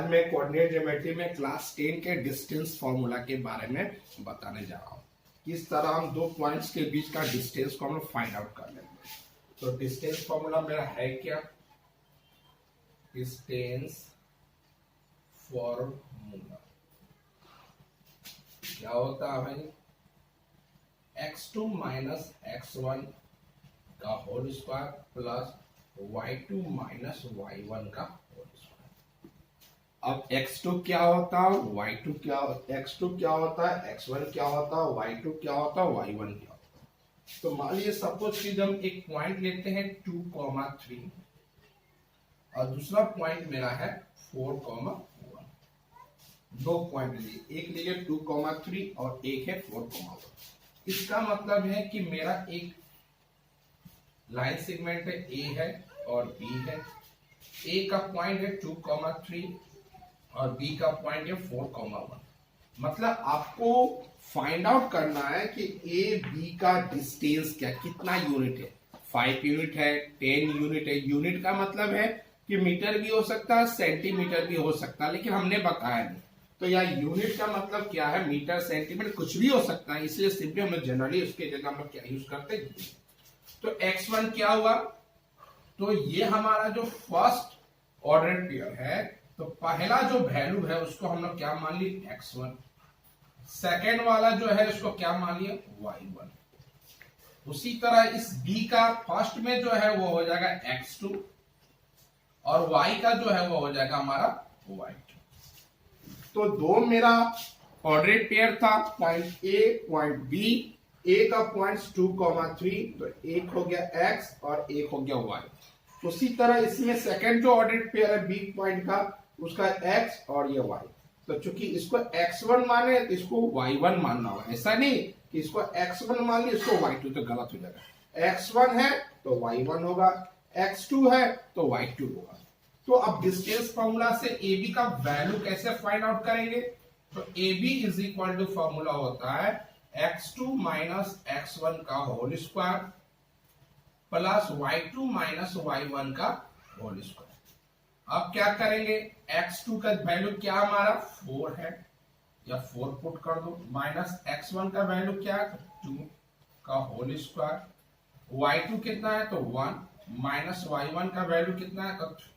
आज मैं coordinate geometry में क्लास 10 के डिस्टेंस फॉर्मूला के बारे में बताने जा रहा हूँ। किस तरह हम दो पॉइंट्स के बीच का डिस्टेंस को हम लोग फाइंड आउट कर लेंगे। तो डिस्टेंस फॉर्मूला मेरा है क्या? डिस्टेंस फॉर्मूला क्या होता है भाई? x2 माइनस x1 का whole square plus y2 minus y1 का होल स्क्वायर। अब x2 क्या होता है, y2 क्या, x2 क्या होता है, x1 क्या होता है, y2 क्या होता है, y1 क्या होता है। तो मान लीजिए सपोज कि हम एक पॉइंट लेते हैं 2,3 और दूसरा पॉइंट मेरा है 4,1। दो पॉइंट लिए, एक लिए 2,3 और एक है 4,1। इसका मतलब है कि मेरा एक लाइन सेगमेंट है ए है और बी है। ए का पॉइंट है 2,3 और बी का पॉइंट है 4,1। मतलब आपको फाइंड आउट करना है कि ए बी का डिस्टेंस क्या, कितना यूनिट है। 5 यूनिट है, 10 यूनिट है। यूनिट का मतलब है कि मीटर भी हो सकता है, सेंटीमीटर भी हो सकता है, लेकिन हमने बताया नहीं। तो यहाँ यूनिट का मतलब क्या है, मीटर, सेंटीमीटर, कुछ भी हो सकता है। इसलिए सिंपली हम जनरली उसके जगह हम क्या यूज करते हैं। तो x1 क्या हुआ? तो ये हमारा जो फर्स्ट ऑर्डर पेयर है, तो पहला जो वैल्यू है उसको हम लोग क्या मान लिए, x1। सेकेंड वाला जो है उसको क्या मान लिया, y1। उसी तरह इस b का फर्स्ट में जो है वो हो जाएगा x2 और y का जो है वो हो जाएगा हमारा y2। तो दो मेरा ऑर्डर पेयर था, पॉइंट ए पॉइंट बी। ए का पॉइंट 2,3, तो एक हो गया x और एक हो गया y। उसी तरह इसमें सेकंड जो ऑर्डर पेयर है बी पॉइंट का, उसका x और ये y। तो चूंकि इसको x1 माने तो इसको y1 मानना होगा। ऐसा नहीं कि इसको x1 मान लिया इसको y2, तो गलत हो जाएगा। x1 है तो y1 होगा, x2 है तो y2 होगा। तो अब डिस्टेंस फॉर्मूला से AB का वैल्यू कैसे फाइंड आउट करेंगे? तो AB is equal to formula होता है x2 माइनस x1 का whole square plus y2 minus y1 का होल स्क्वायर। अब क्या करेंगे, x2 का वैल्यू क्या हमारा 4 है, या 4 पुट कर दो, माइनस x1 का वैल्यू क्या है 2 का होल स्क्वायर। y2 कितना है तो 1, माइनस y1 का वैल्यू कितना है तो 3।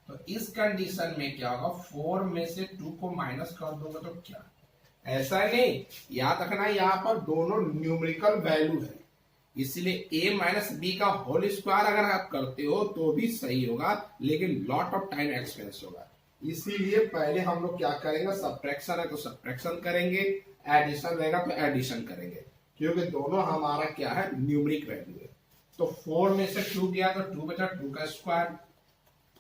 तो इस कंडीशन में क्या होगा, 4 में से 2 को माइनस कर दोगे तो क्या, ऐसा नहीं, याद रखना यहाँ पर दोनों न्यूमेरिकल वैल्यू है, इसलिए a माइनस बी का होल स्क्वायर अगर आप करते हो तो भी सही होगा, लेकिन लॉट ऑफ टाइम एक्सपेंस होगा। इसीलिए पहले हम लोग क्या करेंगे, सब्ट्रैक्शन है तो सब्ट्रैक्शन करेंगे, एडिशन रहेगा तो एडिशन करेंगे, क्योंकि दोनों हमारा क्या है, न्यूमेरिक वैल्यू है। तो 4 में से 2 गया तो 2 बचा, 2 का स्क्वायर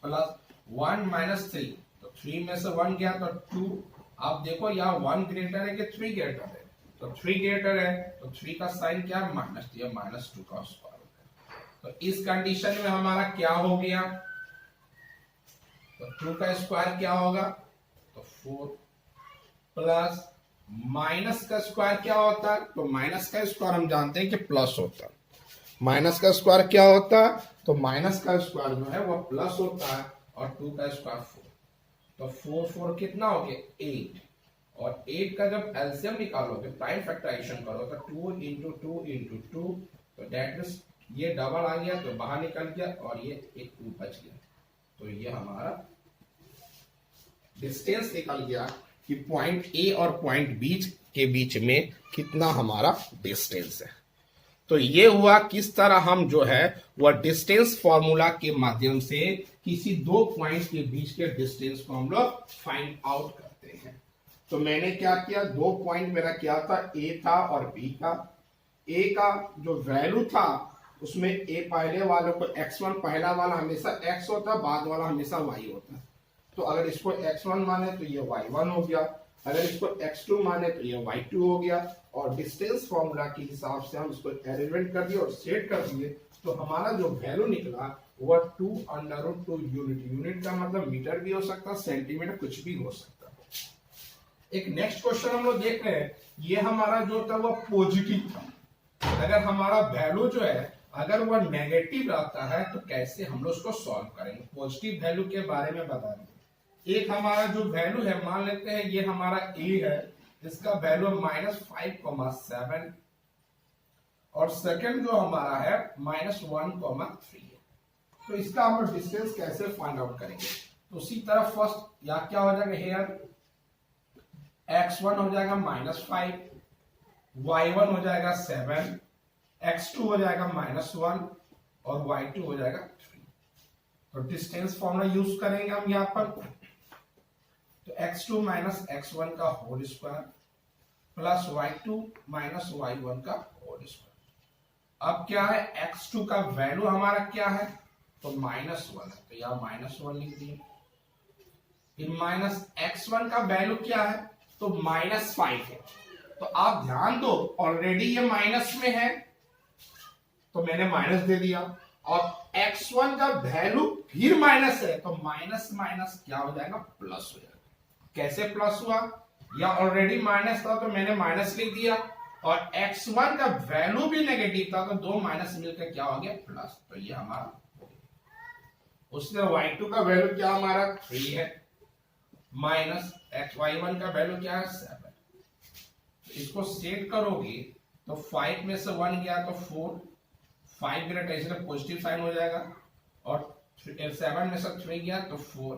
प्लस 1 माइनस 3, तो 3 में से 1 गया तो 2। आप देखो यहाँ 1 ग्रेटर है कि 3 ग्रेटर है, तो 3 ग्रेटर है तो 3 का साइन क्या है, माइनस, दिया माइनस 2 का स्क्वायर होगा। तो इस कंडीशन में हमारा क्या हो गया, तो 2 का स्क्वायर क्या होगा तो 4 प्लस माइनस का स्क्वायर क्या होता है, तो माइनस का स्क्वायर हम जानते हैं कि प्लस होता है। माइनस का स्क्वायर क्या होता है, तो माइनस का स्क्वायर जो है वो प्लस होता है, और 2 का स्क्वायर 4। तो 4 4 कितना हो गया 8, और 8 का जब एलसीएम निकालोगे, प्राइम फैक्टराइजेशन करो तो 2 इंटू 2 इंटू 2, तो दैट मींस ये डबल आ गया तो बाहर निकल गया और ये एक 2 बच गया। तो ये हमारा डिस्टेंस निकल गया कि पॉइंट ए और पॉइंट बी के बीच में कितना हमारा डिस्टेंस है। तो ये हुआ किस तरह हम जो है वह डिस्टेंस फॉर्मूला के माध्यम से किसी दो पॉइंट के बीच के डिस्टेंस को हम लोग फाइंड आउट करते हैं। तो मैंने क्या किया, दो पॉइंट मेरा क्या था, ए था और बी था। ए का जो वैल्यू था उसमें ए पहले वालों को x1, पहला वाला हमेशा x होता, बाद वाला हमेशा y होता। तो अगर इसको x1 माने तो ये y1 हो गया, अगर इसको x2 माने तो ये y2 हो गया। और डिस्टेंस फॉर्मूला के हिसाब से हम इसको अरेंजमेंट कर दिए और सेट कर दिए, तो हमारा जो वैल्यू निकला वह 2√2 यूनिट। यूनिट का मतलब मीटर भी हो सकता, सेंटीमीटर, कुछ भी हो सकता। एक नेक्स्ट क्वेश्चन हम लोग देख रहे हैं, ये हमारा जो था वह पॉजिटिव था। अगर हमारा वैल्यू जो है अगर वह नेगेटिव रहता है तो कैसे हम लोग उसको सॉल्व करेंगे, पॉजिटिव वैल्यू के बारे में बता देंगे। एक हमारा जो वैल्यू है, मान लेते हैं ये हमारा ए है, इसका वैल्यू -5,7 और सेकंड जो हमारा है -1,3 है। तो इसका हम डिस्टेंस कैसे फाइंड आउट करेंगे? तो उसी तरह फर्स्ट या क्या हो जाएगा, हेयर x1 हो जाएगा -5, y1 हो जाएगा 7, x2 हो जाएगा -1 और y2 हो जाएगा 3। तो डिस्टेंस फॉर्मूला यूज करेंगे हम यहां पर। तो x2 - x1 का whole square plus y2 - y1 का होल स्क्वायर। अब क्या है, x2 का वैल्यू हमारा क्या है, तो -1 है, तो यहां -1 लिख दिए। फिर -x1 का वैल्यू क्या है, तो -5 है। तो आप ध्यान दो, ऑलरेडी ये माइनस में है तो मैंने माइनस दे दिया, और x1 का वैल्यू फिर माइनस है तो माइनस माइनस क्या हो जाएगा, प्लस हो जाएगा। कैसे प्लस हुआ, या ऑलरेडी माइनस था तो मैंने माइनस लिख दिया, और x1 का वैल्यू भी नेगेटिव था तो दो माइनस मिलकर क्या हो गया, प्लस। तो ये हमारा उसने y2 का वैल्यू क्या हमारा 3 है, माइनस y1 का वैल्यू क्या है 7। इसको सेट करोगे तो 5 में से 1 गया तो 4, 5 ग्रेटर इसलिए पॉजिटिव साइन हो जाएगा, और 7 में से 3 गया तो 4,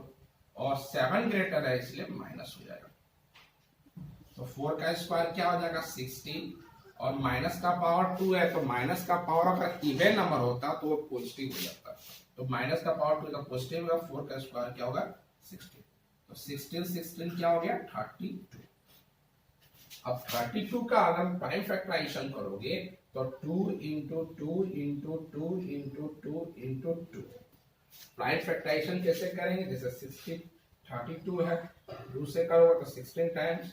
और 7 ग्रेटर है इसलिए माइनस हो जाएगा। तो 4 का स्क्वायर क्या हो जाएगा 16, और माइनस का पावर 2 है तो माइनस का पावर अगर इवन नंबर होता तो वो पॉजिटिव हो जाता। तो माइनस का पावर 2 का पॉजिटिव होगा, 4 का स्क्वायर क्या होगा 16। तो 16 क्या हो गया 32। अब 32 का अगर प्राइम फैक्टराइजेशन करोगे तो 2 into 2 into 2 into 2 into 2। Prime factorization कैसे करेंगे, जैसे 32 है, 2 से करोगे तो 16 टाइम्स,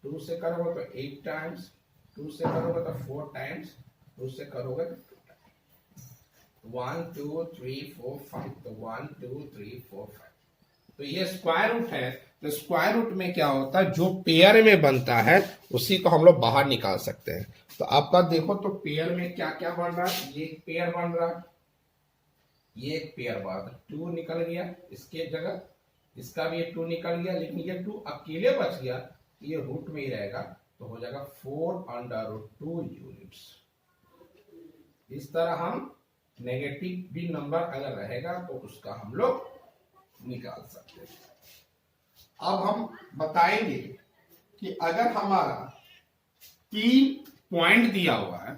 2 से करोगे तो 8 टाइम्स, 2 से करोगे तो 4 टाइम्स, 2 से करोगे तो 2 टाइम्स। 1 2 3 4 5, तो 1 2 3 4 5। तो ये स्क्वायर रूट है, तो स्क्वायर रूट में क्या होता है, जो पेयर में बनता है उसी को हम लोग बाहर निकाल सकते हैं। तो आपका देखो तो पेयर में क्या क्या बन रहा है, ये एक पेयर बन रहा है, ये एक पेयर बन रहा है, 2 निकल गया इसके जगह, इसका भी 2 निकल गया, लेकिन ये 2 अकेले बच गया, ये रूट में ही रहेगा, तो हो जाएगा 4√2 यूनिट्स। इस तरह हम नेगेटिव भी नंबर अगर रहेगा तो उसका हम लोग निकाल सकते हैं। अब हम बताएंगे कि अगर हमारा 3 पॉइंट दिया हुआ है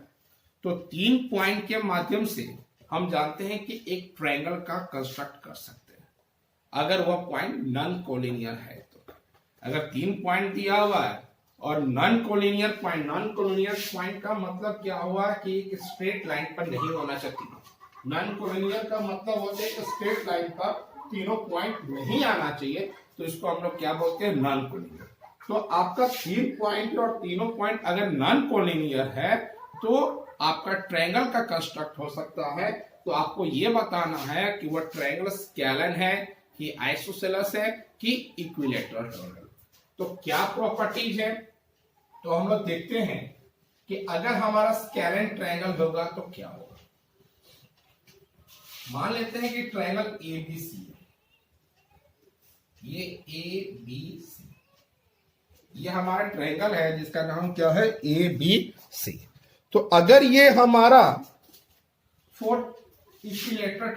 तो 3 पॉइंट के माध्यम से हम जानते हैं कि एक ट्रायंगल का कंस्ट्रक्ट कर सकते हैं, अगर वह पॉइंट नॉन कोलिनियर है। तो अगर 3 पॉइंट दिया हुआ है और नॉन कोलिनियर पॉइंट का मतलब क्या हुआ कि एक स्ट्रेट लाइन पर नहीं होना चाहिए। नॉन कोलिनियर का मतलब होता है कि स्ट्रेट लाइन पर तीनों पॉइंट नहीं आना चाहिए, तो इसको हम लोग क्या बोलते हैं, नॉन कोलिनियर। तो आपका 3 पॉइंट और तीनों पॉइंट अगर नॉन कोलिनियर है तो आपका ट्रायंगल का कंस्ट्रक्ट हो सकता है। तो आपको यह बताना है कि वह ट्रायंगल स्केलन है कि आइसोसेलेस है कि इक्विलैटरल ट्रायंगल। तो क्या प्रॉपर्टीज है, तो हम लोग देखते हैं कि अगर हमारा स्केलन ट्रायंगल होगा तो क्या होगा। मान लेते हैं कि ट्रायंगल एबीसी है, ये एबीसी, ये हमारा ट्रायंगल है जिसका नाम क्या है एबीसी। तो अगर ये हमारा इक्विलैटरल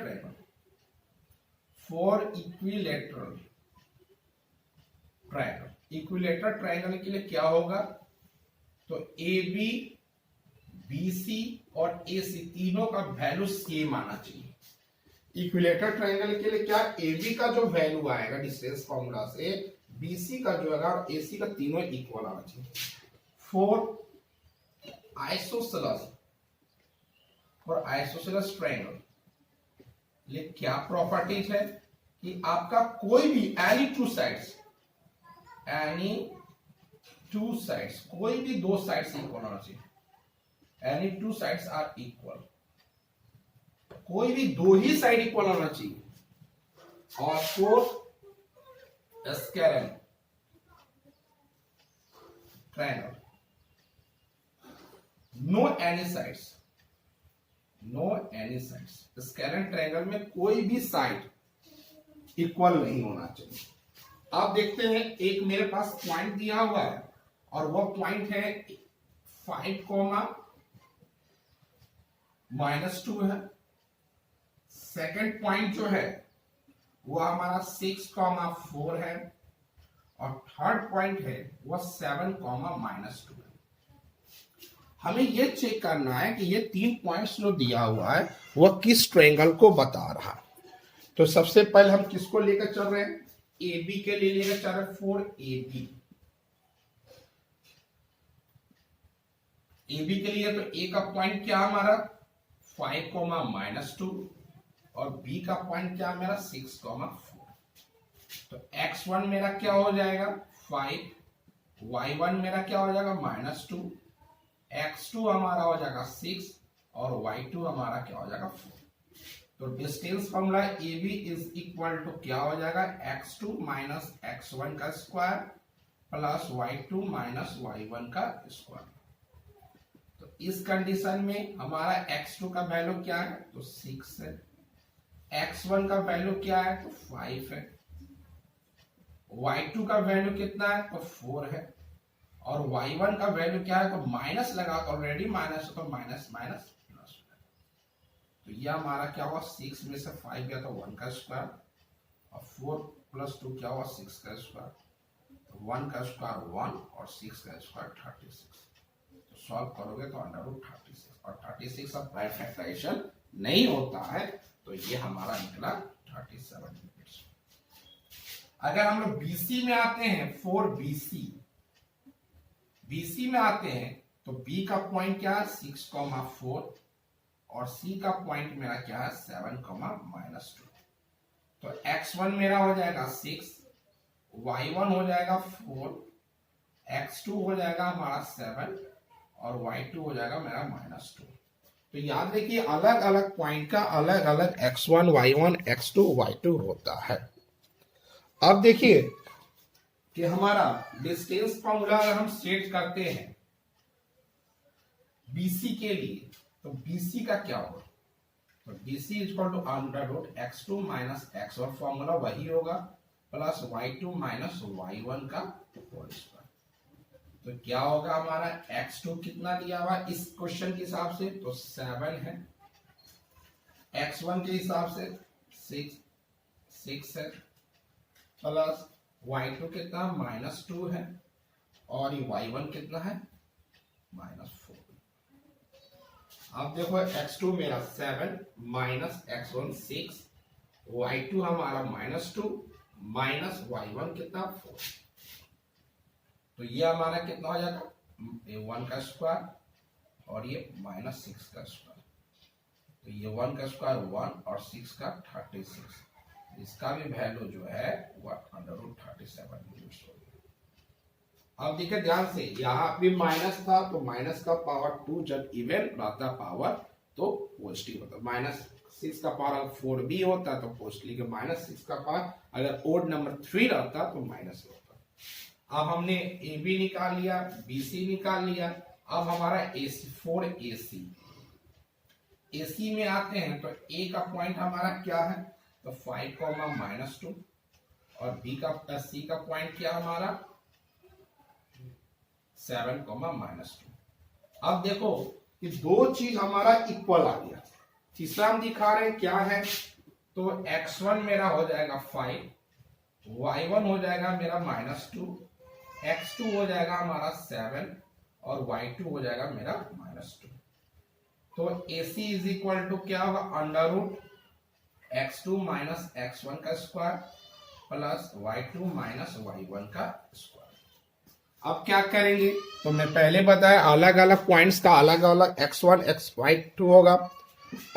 ट्रायंगल, इक्विलैटरल ट्रायंगल के लिए क्या होगा, तो ए बी, बी सी और ए सी तीनों का वैल्यू सेम आना चाहिए। इक्विलैटरल ट्रायंगल के लिए क्या, ए बी का जो वैल्यू आएगा डिस्टेंस फॉर्मूला से, बी सी का जो आएगा और ए सी का तीनों इक्वल आना चाहिए। फॉर आइसोसेलेस ट्रायंगल ये क्या प्रॉपर्टीज है कि आपका कोई भी एनी टू साइड्स कोई भी 2 साइड्स इक्वल होना चाहिए। एनी 2 साइड्स आर इक्वल, कोई भी 2 ही साइड इक्वल होना चाहिए। और for scalene triangle, no any sides, scalene triangle में कोई भी साइड इक्वल नहीं होना चाहिए। आप देखते हैं एक मेरे पास पॉइंट दिया हुआ है और वो पॉइंट है 5, -2 है। सेकंड पॉइंट जो है वो हमारा 6, 4 है और थर्ड पॉइंट है वो 7, -2 है। हमें ये चेक करना है कि ये 3 पॉइंट्स जो दिया हुआ है वह किस ट्रायंगल को बता रहा है। तो सबसे पहले हम किसको लेकर चल रहे हैं, ए बी के लिए लेकर चल रहे हैं। फॉर ए बी के लिए तो ए का पॉइंट क्या हमारा 5, और बी का पॉइंट क्या मेरा 6, 4। तो x1 मेरा क्या हो जाएगा 5, y1 मेरा क्या हो जाएगा -2, x2 हमारा हो जाएगा 6 और y2 हमारा क्या हो जाएगा 4। तो distance formula A B is equal to क्या हो जाएगा x2 माइनस x1 का square plus y2 minus y1 का स्क्वायर। तो इस कंडीशन में हमारा x2 का वैल्यू क्या है तो 6 है, x1 का वैल्यू क्या है तो 5 है, y2 का वैल्यू कितना है तो 4 है और y1 का वैल्यू क्या है तो माइनस लगा, ऑलरेडी माइनस तो माइनस माइनस प्लस। तो यह हमारा क्या हुआ 6 में से 5 गया तो 1 का स्क्वायर और 4 + 2 क्या हुआ 6 का स्क्वायर। तो 1 का स्क्वायर 1 और 6 का स्क्वायर 36। तो सॉल्व करोगे तो √36 और 36 का प्राइम फैक्टराइजेशन नहीं होता है तो ये हमारा निकला 37 यूनिट्स। अगर हम लोग बीसी में आते हैं, फॉर बीसी में आते हैं तो बी का पॉइंट क्या है 6, 4 और सी का पॉइंट मेरा क्या है 7, -2। तो x1 मेरा हो जाएगा 6, y1 हो जाएगा 4, x2 हो जाएगा हमारा 7 और y2 हो जाएगा मेरा -2। तो याद रखिए अलग अलग पॉइंट का अलग अलग x1, y1, x2, y2 होता है। अब देखिए कि हमारा डिस्टेंस फॉर्मूला अगर हम सेट करते हैं बीसी के लिए तो बीसी का क्या होगा तो BC equal to √x2 minus x1 formula वही होगा प्लस y2 माइनस y1 का होल स्क्वायर। तो क्या होगा हमारा x2 कितना दिया हुआ इस क्वेश्चन के हिसाब से तो 7 है, x1 के हिसाब से 6 है प्लस y2 कितना -2 है और ये y1 कितना है -4। अब देखो x2 मेरा 7 माइनस x1 6, y2 हमारा -2 माइनस y1 कितना 4। तो ये हमारा कितना हो जाएगा 1 का स्क्वायर और ये -6 का स्क्वायर। तो ये 1 का स्क्वायर 1 और 6 का 36। इसका भी वैल्यू जो है वो √37 यूनिट्स हो गया। अब देखिए ध्यान से यहाँ भी माइनस था तो माइनस का पावर 2 जब इवन रहता पावर तो पॉजिटिव होता, -6 का पावर 4 भी होता तो पॉजिटिव के -6 का पावर अगर ओड नंबर 3 रहता तो माइनस होता। अब हमने ए बी निकाल लिया, बी सी निकाल लिया। अब हमारा AC फॉर AC में आते हैं तो ए का पॉइंट हमारा क्या है तो 5, -2 और सी का पॉइंट क्या हमारा 7, -2। अब देखो कि दो चीज हमारा इक्वल आ गया। तीसरा हम दिखा रहे हैं क्या है तो x1 मेरा हो जाएगा 5, y1 हो जाएगा मेरा -2, x2 हो जाएगा हमारा 7 और y2 हो जाएगा मेरा -2। तो AC इज इक्वल टू क्या होगा √x2 माइनस x1 का square plus y2 minus y1 का स्क्वायर। अब क्या करेंगे तो मैं पहले बताया अलग अलग पॉइंट्स का अलग अलग x1 y2 होगा।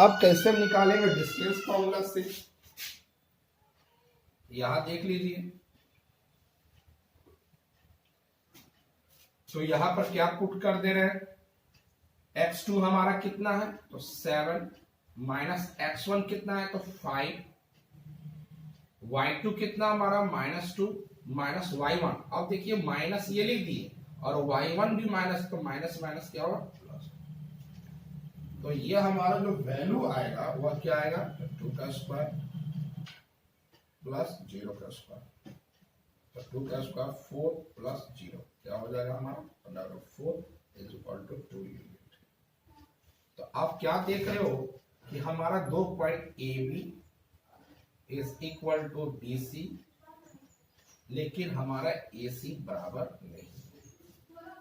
अब कैसे निकालेंगे डिस्टेंस फॉर्मूला से, यहां देख लीजिए। तो यहां पर क्या पुट कर दे रहे हैं x2 हमारा कितना है तो 7 माइनस x1 कितना है तो 5, y2 कितना हमारा -2 माइनस y1। अब देखिए माइनस ये लिख दिए और y1 भी माइनस, तो माइनस माइनस क्या होगा प्लस। तो ये हमारा जो वैल्यू आएगा वह क्या आएगा 2 का स्क्वायर प्लस 0 का स्क्वायर। तो 2 का स्क्वायर 4 प्लस 0 क्या हो जाएगा हमारा √4 इज इक्वल टू 2 यूनिट। तो आप क्या देख रहे हो कि हमारा 2 point A B is equal to B C, लेकिन हमारा ए सी बराबर नहीं।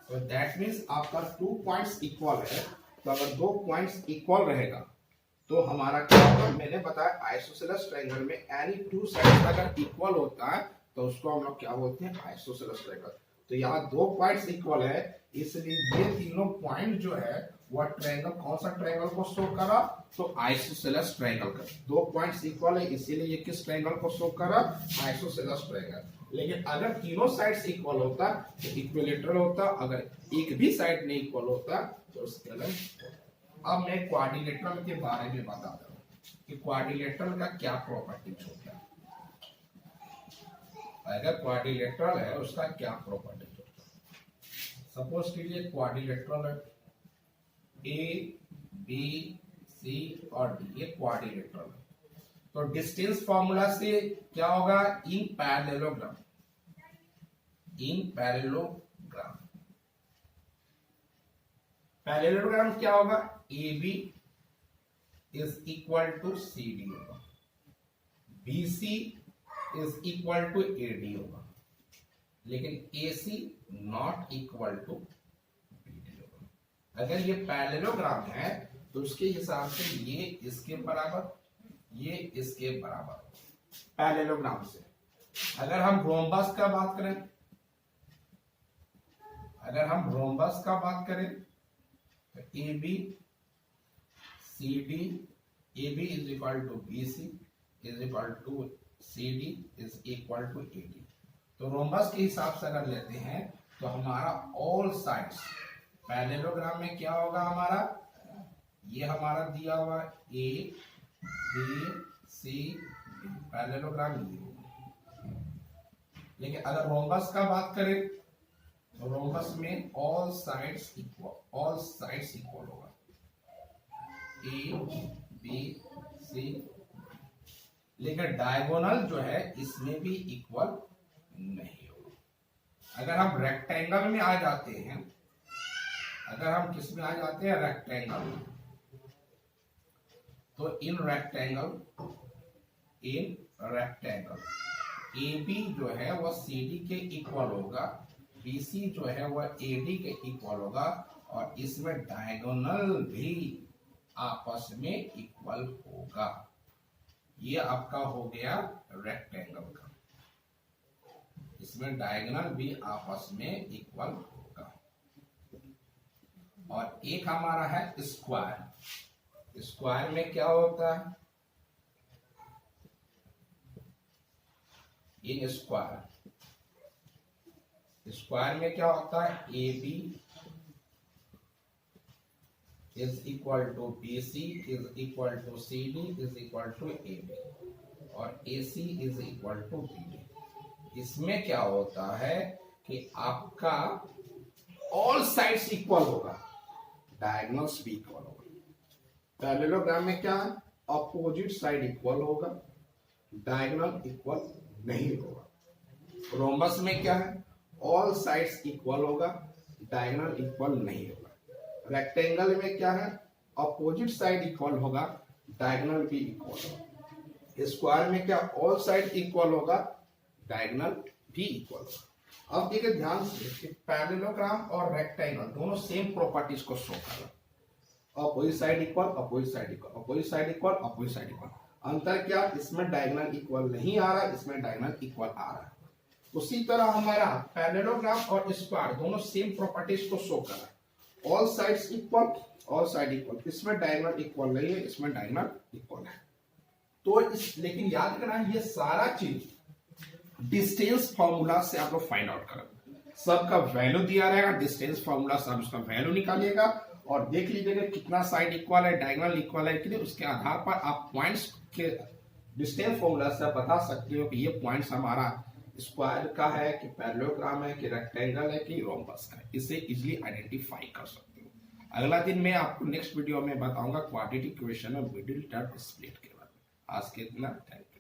तो दैट मीन्स आपका 2 पॉइंट्स इक्वल है, तो अगर 2 पॉइंट्स इक्वल रहेगा तो हमारा क्या होगा, मैंने बताया आइसोसेलेस ट्रायंगल में एनी 2 साइड्स अगर इक्वल होता है तो उसको हम लोग क्या बोलते हैं, आइसोसेलेस ट्रायंगल। तो यहाँ 2 पॉइंट्स इक्वल है, इसलिए ये तीनों पॉइंट जो है वह ट्रायंगल, कौन सा ट्रायंगल को शो करा, तो आइसोसेलेस ट्रायंगल का। 2 पॉइंट्स इक्वल है इसीलिए ये किस ट्रायंगल को शो करा, आइसोसेलेस ट्रायंगल। लेकिन अगर तीनों साइड्स इक्वल होता तो इक्विलेटरल होता, अगर एक भी साइड नहीं इक्वल होता तो स्केलर। अब मैं क्वाड्रिलेटरल के बारे में बता रहा हूं कि क्वाड्रिलेटरल का क्या प्रॉपर्टीज होता है। अगर क्वाड्रिलेटरल है उसका क्या प्रॉपर्टीज होता है। सपोज कीजिए क्वाड्रिलेटरल है, ए बी सी और डी, ये क्वाड्रिलेटरल है। तो डिस्टेंस फॉर्मूला से क्या होगा, in parallelogram, in parallelogram, parallelogram क्या होगा, A B is equal to C D होगा, B C is equal to A D होगा, लेकिन A C not equal to B D होगा। अगर ये पैरेललोग्राम है तो उसके हिसाब से ये इसके बराबर, ये इसके बराबर पैरेललोग्राम से। अगर हम रोम्बस का बात करें, अगर हम रोम्बस का बात करें तो A B C D, A B is equal to B C is equal to C D is equal to A D. तो रोम्बस के हिसाब से अगर लेते हैं तो हमारा ऑल साइड्स पैरेललोग्राम में क्या होगा, हमारा ये हमारा दिया हुआ A B C D, parallelogram ये होगा। लेकिन अगर रोम्बस का बात करें तो रोम्बस में all sides equal, all sides equal होगा, ए बी सी। लेकिन डायगोनल जो है इसमें भी इक्वल नहीं होगा। अगर हम रेक्टेंगल में आ जाते हैं, अगर हम किस में आ जाते हैं, रेक्टेंगल में, तो इन रेक्टेंगल ए बी जो है वह सी डी के इक्वल होगा, बी सी जो है वह ए डी के इक्वल होगा, और इसमें डायगोनल भी आपस में इक्वल होगा। ये आपका हो गया रेक्टेंगल का, इसमें डायगोनल भी आपस में इक्वल होगा। और एक हमारा है स्क्वायर। स्क्वायर में क्या होता है, इन स्क्वायर, स्क्वायर में क्या होता है, A B is equal to B C is equal to C D is equal to A B, और A C is equal to B D. इसमें क्या होता है कि आपका ऑल साइड्स इक्वल होगा, डायगोनल्स भी इक्वल होगा। पैरेललोग्राम में क्या है, अपोजिट साइड इक्वल होगा, डायगोनल इक्वल नहीं होगा। रोम्बस में क्या है, ऑल साइड्स इक्वल होगा, डायगोनल इक्वल नहीं होगा। रेक्टेंगल में क्या है, अपोजिट साइड इक्वल होगा, डायगोनल भी इक्वल होगा। स्क्वायर में क्या, ऑल साइड इक्वल होगा, डायगोनल भी इक्वल होगा। अब देखिए ध्यान से कि पैरेललोग्राम और रेक्टेंगल दोनों सेम प्रॉपर्टीज को शो कर रहा है, opposite side equal, opposite side equal, opposite side equal, opposite side equal. अंतर क्या, इसमें डायगोनल इक्वल नहीं आ रहा, इसमें डायगोनल इक्वल आ रहा है। उसी तरह हमारा पैरेललोग्राम और स्क्वायर दोनों सेम प्रॉपर्टीज को शो कर रहा है, all sides equal, all side equal. इसमें डायगोनल इक्वल नहीं है, इसमें डायगोनल इक्वल है। तो इस, लेकिन याद रखना ये सारा चीज डिस्टेंस फॉर्मूला से आप लोग फाइंड आउट करेंगे। सबका वैल्यू दिया रहेगा, डिस्टेंस फॉर्मूला से आप उसका वैल्यू निकालिएगा और देख लीजिएगा कितना साइड इक्वल है, डायगोनल इक्वल है कि नहीं। उसके आधार पर आप पॉइंट्स के डिस्टेंस फॉर्मूला से बता सकते हो कि ये पॉइंट्स हमारा स्क्वायर का है कि पैरेललोग्राम है कि रेक्टेंगल है कि रोम्बस का है। इसे इजीली आइडेंटिफाई कर सकते हो। अगला दिन मैं आपको नेक्स्ट वीडियो में बताऊंगा क्वाड्रेटिक इक्वेशन और मिडिल टर्म स्प्लिट के बारे में। आज के इतना, थैंक यू।